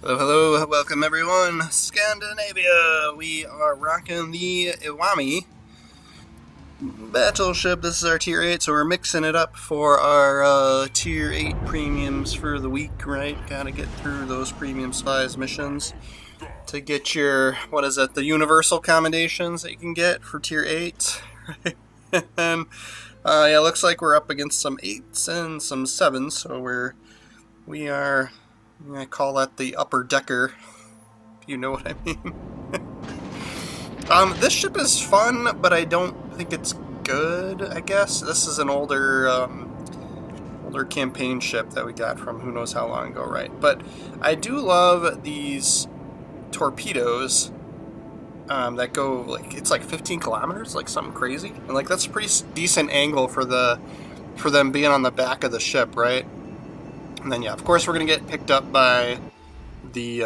Hello, hello, welcome everyone. Scandinavia! We are rocking the Iwami battleship. This is our tier 8, so we're mixing it up for our tier 8 premiums for the week, right? Gotta get through those premium size missions to get your, what is it, the universal commendations that you can get for tier 8, right? And yeah, looks like we're up against some 8s and some 7s, so we are, I call that the upper decker, if you know what I mean. This ship is fun, but I don't think it's good, I guess. This is an older campaign ship that we got from who knows how long ago, right? But I do love these torpedoes that go, like, it's like 15 kilometers, like something crazy. And, like, that's a pretty decent angle for them being on the back of the ship, right? And then, yeah, of course, we're going to get picked up by the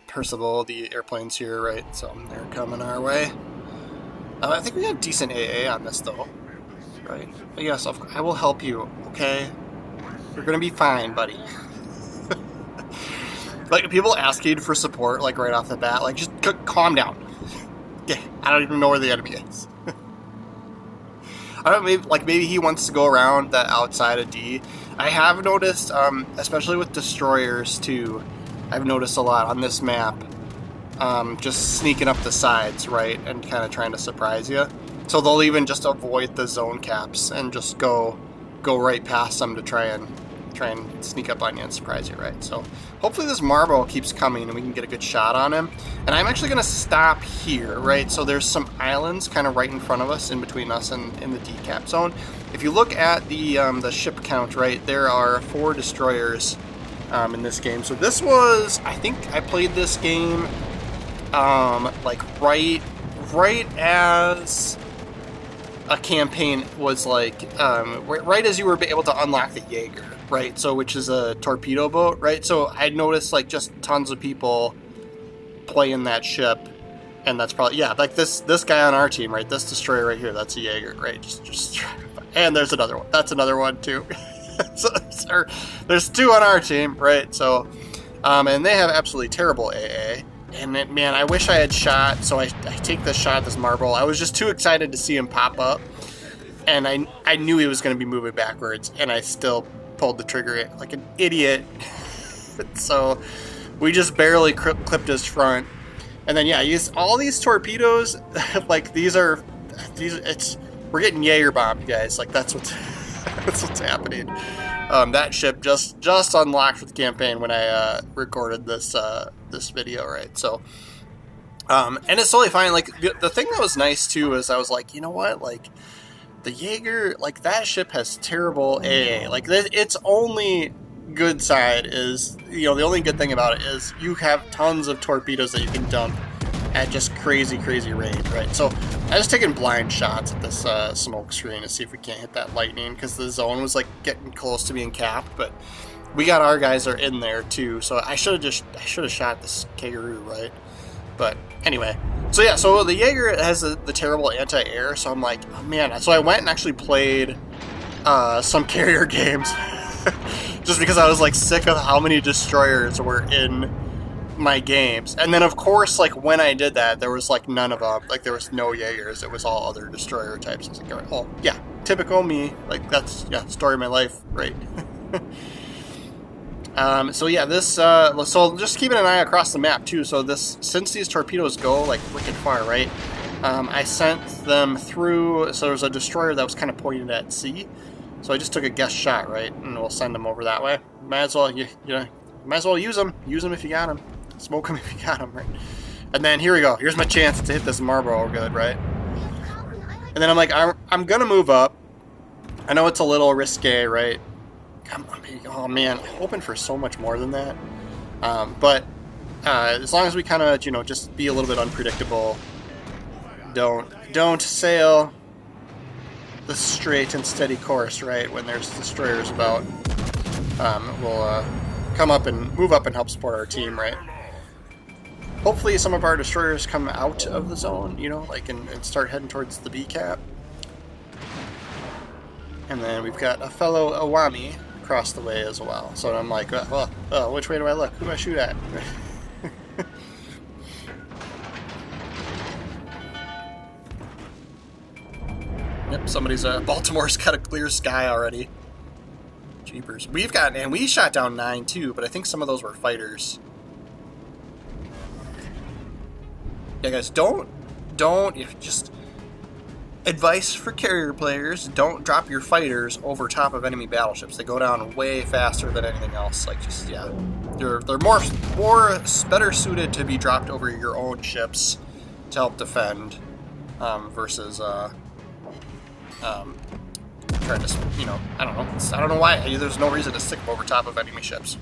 Percival, the airplanes here, right? So they're coming our way. I think we have decent AA on this, though, right? But yes, I will help you, okay? You're going to be fine, buddy. Like, people asking for support, like, right off the bat, like, just calm down. Yeah, I don't even know where the enemy is. I don't know, maybe he wants to go around that outside of D. I have noticed, especially with destroyers too, I've noticed a lot on this map, just sneaking up the sides, right, and kind of trying to surprise you. So they'll even just avoid the zone caps and just go right past them to try and sneak up on you and surprise you, right? So hopefully this marble keeps coming and we can get a good shot on him. And I'm actually going to stop here, right? So there's some islands kind of right in front of us, in between us and in the decap zone. If you look at the ship count, right, there are 4 destroyers in this game. So this was, I think I played this game like right as a campaign was like, right as you were able to unlock the Jaeger, right? So, which is a torpedo boat, right? So I noticed like just tons of people playing that ship, and that's probably, yeah, like this guy on our team, right? This destroyer right here, that's a Jaeger, right? Just and there's another one. That's another one too. So there's 2 on our team, right? So, and they have absolutely terrible AA. And man, I wish I had shot, so I take this shot at this marble. I was just too excited to see him pop up, and I knew he was going to be moving backwards, and I still pulled the trigger like an idiot. So we just barely clipped his front. And then, yeah, all these torpedoes, like we're getting Jaeger bombed, guys. Like that's what's happening. That ship just unlocked with the campaign when I recorded this video, right? So, and it's totally fine. Like the thing that was nice too is I was like, you know what, like the Jaeger, like that ship has terrible AA. Like its only good side is, the only good thing about it is you have tons of torpedoes that you can dump at just crazy range, right? So I was taking blind shots at this smoke screen to see if we can't hit that lightning, because the zone was like getting close to being capped, but we got our guys are in there too. So I should have shot this kangaroo, right? But anyway, so yeah, so the Jaeger has the terrible anti-air, so I'm like, oh man. So I went and actually played some carrier games just because I was like sick of how many destroyers were in my games. And then of course, like when I did that, there was like none of them, like there was no Jaegers, it was all other destroyer types. I was like, oh yeah, typical me, like that's, yeah, story of my life, right? So yeah, this, so just keeping an eye across the map too. So since these torpedoes go like wicked far, right, I sent them through, so there's a destroyer that was kind of pointed at sea, so I just took a guess shot, right, and we'll send them over that way. Might as well, might as well use them if you got them. Smoke them if you got them, right? And then here we go. Here's my chance to hit this Marlboro good, right? And then I'm like, I'm gonna move up. I know it's a little risque, right? Oh man, I'm hoping for so much more than that. But as long as we kind of, just be a little bit unpredictable. Don't sail the straight and steady course, right? When there's destroyers about, we'll come up and move up and help support our team, right? Hopefully some of our destroyers come out of the zone, like and start heading towards the B cap. And then we've got a fellow Iwami across the way as well. So I'm like, well, which way do I look? Who do I shoot at? Yep, somebody's Baltimore's got a clear sky already. Jeepers. We've got, and we shot down 9 too, but I think some of those were fighters. Yeah, guys, don't, if just advice for carrier players, don't drop your fighters over top of enemy battleships. They go down way faster than anything else. Like, just, yeah. They're better suited to be dropped over your own ships to help defend, versus, trying to, you know, I don't know why. There's no reason to stick them over top of enemy ships.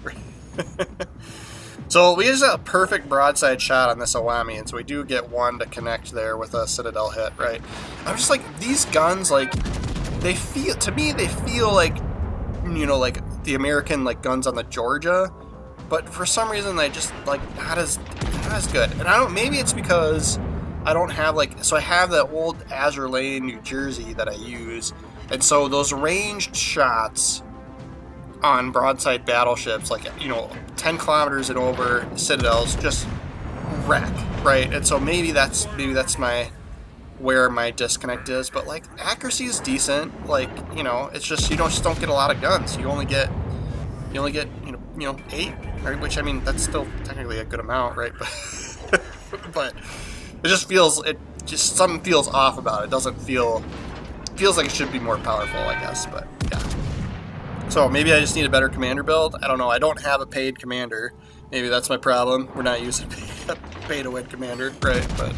So we just a perfect broadside shot on this Iwami, and so we do get one to connect there with a Citadel hit, right? I'm just like, these guns, like, they feel like, you know, like the American, like, guns on the Georgia, but for some reason they just, like, not as good. And I don't, maybe it's because I don't have, like, so I have that old Azure Lane, New Jersey that I use, and so those ranged shots on broadside battleships, like, you know, 10 kilometers and over, Citadels just wreck, right? And so maybe that's my where my disconnect is, but like accuracy is decent. Like, you know, it's just you just don't get a lot of guns. You only get you know 8, right? Which, I mean, that's still technically a good amount, right? But it just something feels off about it. It doesn't feels like it should be more powerful, I guess, but yeah. So maybe I just need a better commander build. I don't know. I don't have a paid commander. Maybe that's my problem. We're not using a pay-to-win commander, right? But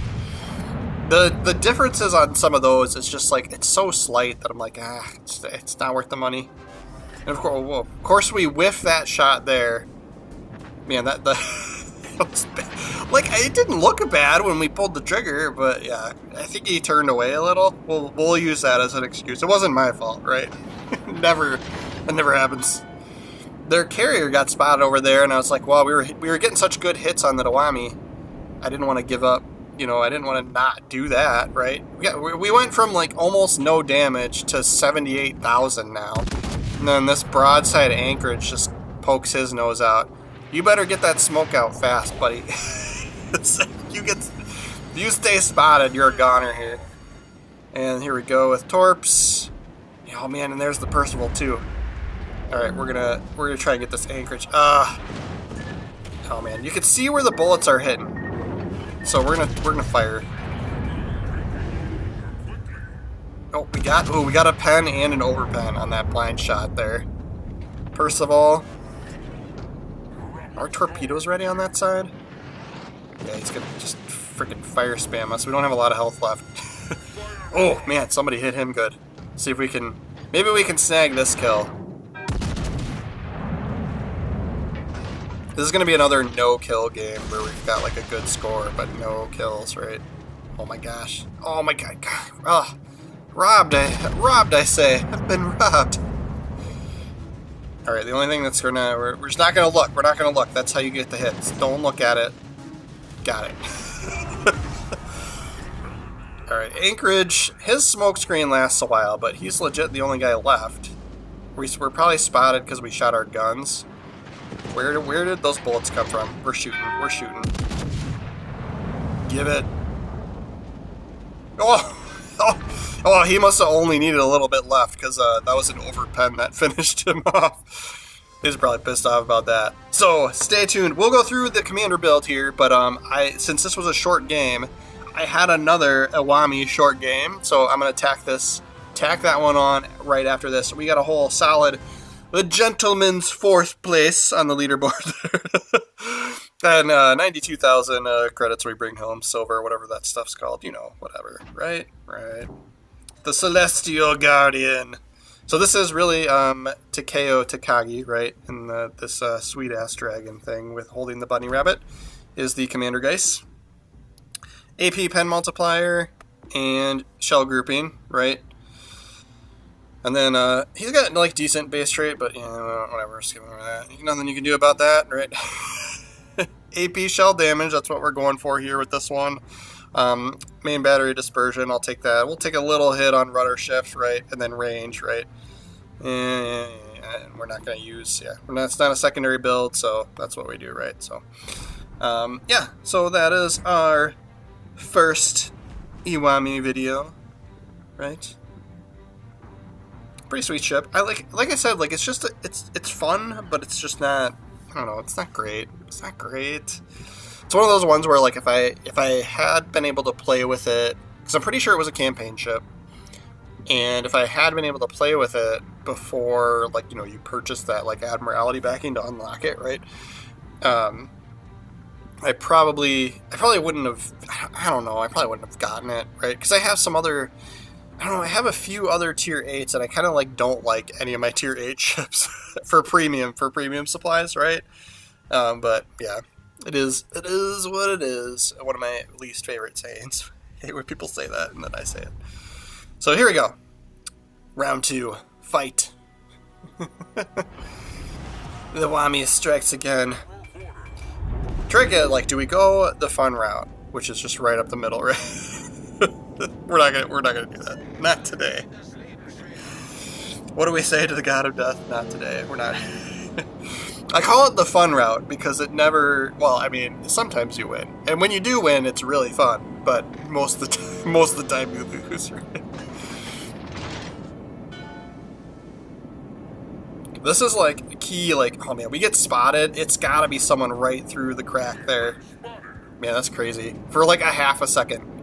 the differences on some of those, it's just like, it's so slight that I'm like, it's not worth the money. And of course we whiff that shot there. Man, that was bad. Like, it didn't look bad when we pulled the trigger, but yeah, I think he turned away a little. We'll use that as an excuse. It wasn't my fault, right? That never happens. Their carrier got spotted over there, and I was like, well, we were getting such good hits on the Iwami. I didn't want to give up. You know, I didn't want to not do that, right? We went from like almost no damage to 78,000 now. And then this broadside anchorage just pokes his nose out. You better get that smoke out fast, buddy. You stay spotted, you're a goner here. And here we go with torps. Oh man, and there's the Percival too. All right, we're gonna try and get this anchorage. Oh man, you can see where the bullets are hitting. So we're gonna fire. Oh, we got a pen and an overpen on that blind shot there. Percival. Are torpedoes ready on that side? Yeah, he's gonna just freaking fire spam us. We don't have a lot of health left. Oh man, somebody hit him good. See if we can. Maybe we can snag this kill. This is gonna be another no-kill game where we've got like a good score, but no kills, right? Oh my gosh. Oh my god. Oh, robbed, I say. I've been robbed. Alright, the only thing that's gonna... We're just not gonna look. We're not gonna look. That's how you get the hits. Don't look at it. Got it. Alright, Anchorage. His smoke screen lasts a while, but he's legit the only guy left. We're probably spotted because we shot our guns. Where did those bullets come from? We're shooting. Give it. Oh, he must have only needed a little bit left because that was an overpen that finished him off. He's probably pissed off about that. So stay tuned. We'll go through the commander build here, but since this was a short game, I had another Iwami short game, so I'm gonna tack that one on right after this. We got a whole solid, the gentleman's 4th place on the leaderboard. And 92,000 credits we bring home, silver, whatever that stuff's called, you know, whatever, right? The Celestial Guardian. So this is really Takeo Takagi, right? And this sweet-ass dragon thing with holding the bunny rabbit is the Commander Geist. AP pen multiplier and shell grouping, right? And then he's got like decent base trait, but whatever, skip over that. Nothing you can do about that, right? AP shell damage, that's what we're going for here with this one. Main battery dispersion, I'll take that. We'll take a little hit on rudder shift, right? And then range, right? And we're not going to use, it's not a secondary build, so that's what we do, right? So Yeah, so that is our first Iwami video, right? Pretty sweet ship. Like I said, like it's just it's fun, but it's just not. I don't know. It's not great. It's not great. It's one of those ones where like if I had been able to play with it, because I'm pretty sure it was a campaign ship, and if I had been able to play with it before, like you purchased that like Admiralty backing to unlock it, right? I probably wouldn't have. I don't know. I probably wouldn't have gotten it, right? Because I have some other. I don't know. I have a few other tier 8s, and I kind of like don't like any of my tier 8 ships for premium supplies, right? But yeah, it is what it is. One of my least favorite sayings. I hate when people say that and then I say it. So here we go. Round 2, fight. The Iwami strikes again. Trick it, like, do we go the fun route, which is just right up the middle, right? We're not gonna do that. Not today. What do we say to the god of death? Not today. We're not. I call it the fun route because it never. Well, I mean, sometimes you win, and when you do win, it's really fun. But most of the time you lose. Right? This is like key. Like, oh man, we get spotted. It's gotta be someone right through the crack there. Man, that's crazy. For like a half a second.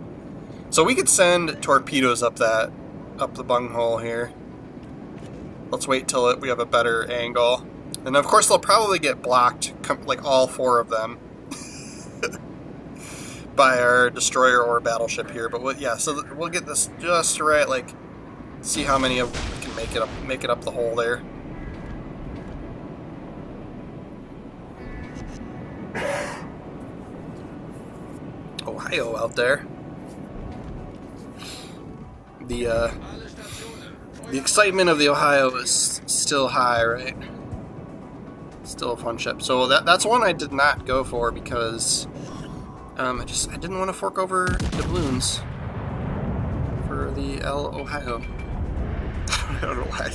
So we could send torpedoes up the bunghole here. Let's wait till we have a better angle. And of course they'll probably get blocked, like all 4 of them, by our destroyer or battleship here. But yeah, so we'll get this just right, like, see how many of them can make it up the hole there. Ohio out there. The excitement of the Ohio is still high, right? Still a fun ship. So that's one I did not go for because I didn't want to fork over doubloons for the L Ohio. I don't know why I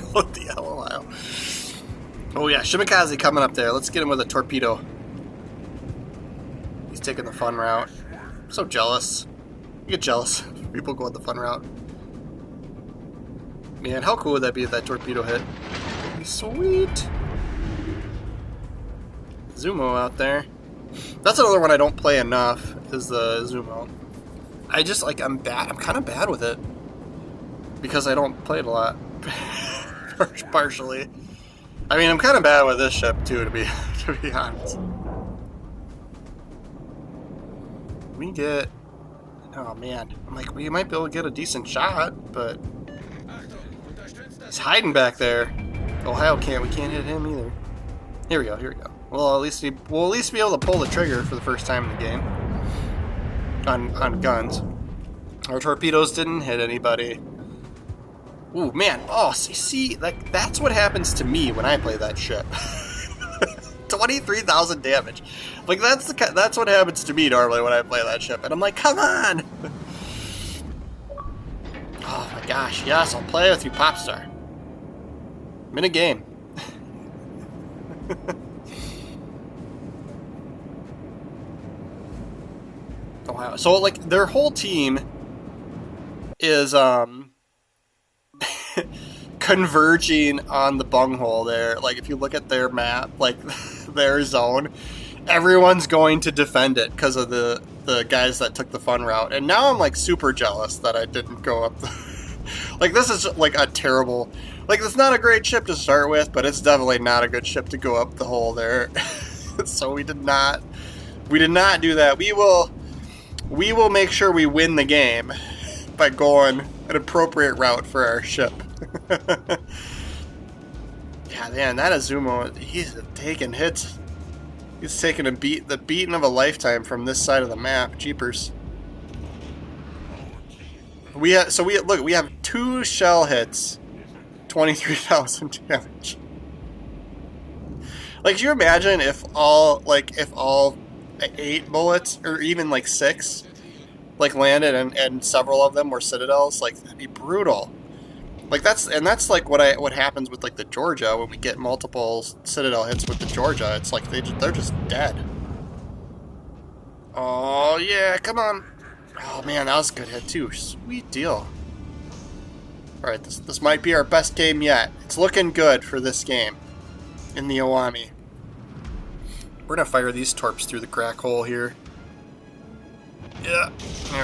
call it the L Ohio. Oh yeah, Shimikaze coming up there. Let's get him with a torpedo. He's taking the fun route. I'm so jealous. You get jealous. People go on the fun route. Man, how cool would that be if that torpedo hit? That'd be sweet. Zumo out there. That's another one I don't play enough, is the Zumo. I just, like, I'm kind of bad with it. Because I don't play it a lot. Partially. I mean, I'm kind of bad with this ship, too, to be honest. We get... Oh man, I'm like, we might be able to get a decent shot, but he's hiding back there. Ohio can't. We can't hit him either. Here we go. Well, at least we'll be able to pull the trigger for the first time in the game on guns. Our torpedoes didn't hit anybody. Ooh man. Oh, see, like that's what happens to me when I play that ship. 23,000 damage. Like that's what happens to me normally when I play that ship, and I'm like, come on! Oh my gosh, yes, I'll play with you, Popstar. I'm in a game. Oh wow! So like their whole team is converging on the bunghole there. Like if you look at their map, like their zone, everyone's going to defend it because of the guys that took the fun route. And now I'm like super jealous that I didn't go up like this is like a terrible, like it's not a great ship to start with, but it's definitely not a good ship to go up the hole there. So we did not do that. We will make sure we win the game by going an appropriate route for our ship. Yeah, man, that Azumo, he's taking hits. He's taking the beating of a lifetime from this side of the map. Jeepers. We have 2 shell hits, 23,000 damage. Like, do you imagine if all 8 bullets, or even like 6, like landed and several of them were citadels? Like, that'd be brutal. Like that's like what happens with like the Georgia when we get multiple citadel hits with the Georgia. It's like they're just dead. Oh, yeah, come on. Oh, man, that was a good hit, too. Sweet deal. Alright, this might be our best game yet. It's looking good for this game in the Iwami. We're going to fire these torps through the crack hole here. Yeah,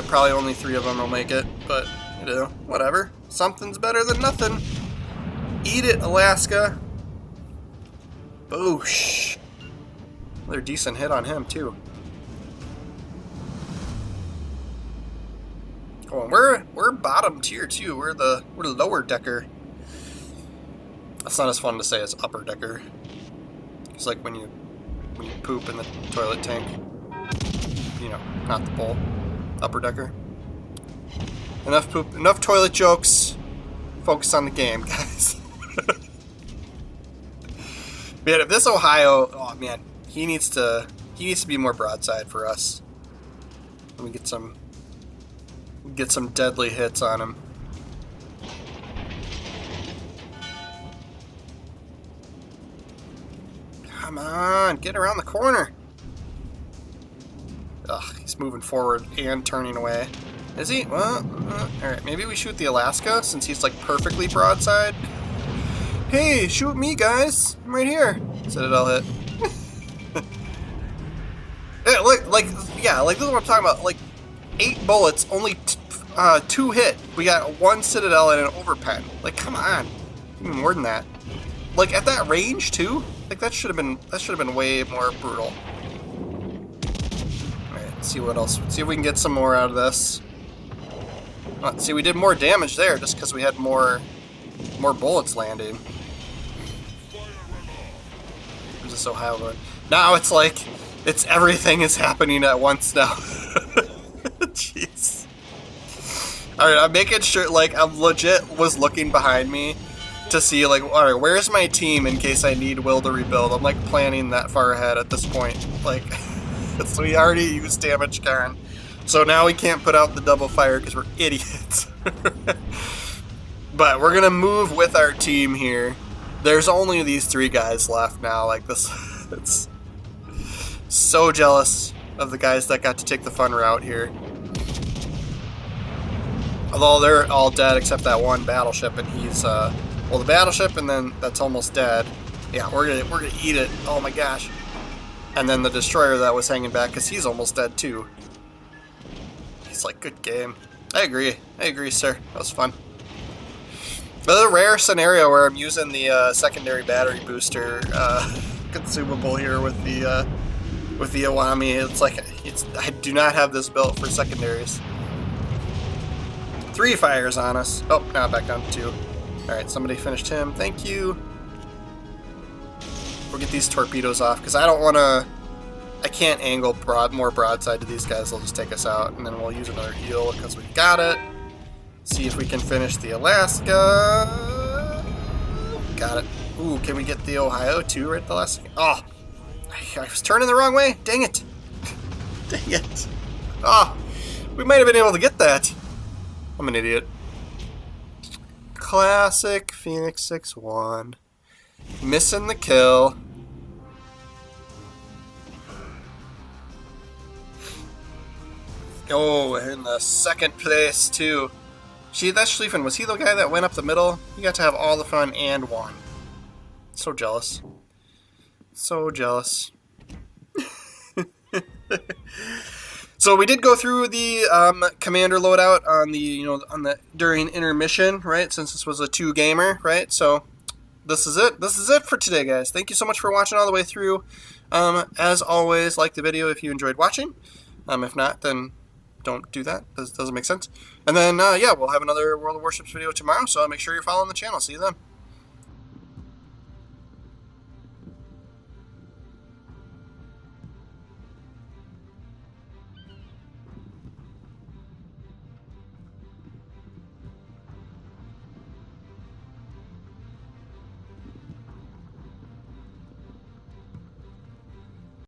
probably only 3 of them will make it, but, you know, whatever. Something's better than nothing. Eat it, Alaska. Boosh. Another decent hit on him, too. Oh, and we're bottom tier too. We're the lower decker. That's not as fun to say as upper decker. It's like when you poop in the toilet tank. You know, not the bowl. Upper decker. Enough poop. Enough toilet jokes. Focus on the game, guys. Man, if this Ohio, oh man, he needs to be more broadside for us. Let me get some deadly hits on him. Come on, get around the corner. Ugh, he's moving forward and turning away. Is he? Well, alright, maybe we shoot the Alaska since he's like perfectly broadside. Hey, shoot me, guys. I'm right here. Citadel hit. Yeah, like this is what I'm talking about. Like 8 bullets, only 2 hit. We got 1 Citadel and an overpen. Like, come on, even more than that. Like at that range too. Like that should have been way more brutal. All right, let's see what else. Let's see if we can get some more out of this. See, we did more damage there just because we had more bullets landing. Where's this Ohio going? Now it's like everything is happening at once now. Jeez. Alright, I'm making sure, like, I'm legit was looking behind me to see, like, alright, where's my team in case I need will to rebuild? I'm, like, planning that far ahead at this point. Like, so we already used damage con. So now we can't put out the double fire because we're idiots. But we're gonna move with our team here. There's only these 3 guys left now. Like, this, it's so jealous of the guys that got to take the fun route here. Although they're all dead except that one battleship, and he's well, the battleship, and then that's almost dead. Yeah, we're gonna eat it. Oh my gosh! And then the destroyer that was hanging back, because he's almost dead too. He's like, good game. I agree, sir. That was fun. But a rare scenario where I'm using the secondary battery booster consumable here with the Iwami. It's like I do not have this built for secondaries. 3 fires on us. Oh, now back down to 2. Alright, somebody finished him. Thank you. We'll get these torpedoes off, because I don't want to... I can't angle more broadside to these guys. They'll just take us out, and then we'll use another heal, because we've got it. See if we can finish the Alaska. Got it. Ooh, can we get the Ohio, too, right at the last second? Oh! I was turning the wrong way. Dang it. Dang it. Oh! We might have been able to get that. I'm an idiot. Classic Phoenix 6-1. Missing the kill. Oh, in the 2nd place, too. See, that Schlieffen, was he the guy that went up the middle? He got to have all the fun and won. So jealous. So jealous. So we did go through the commander loadout on the during intermission, right? Since this was a 2-gamer, right? So this is it. This is it for today, guys. Thank you so much for watching all the way through. As always, like the video if you enjoyed watching. If not, then don't do that. Doesn't make sense. And then yeah, we'll have another World of Warships video tomorrow. So make sure you're following the channel. See you then.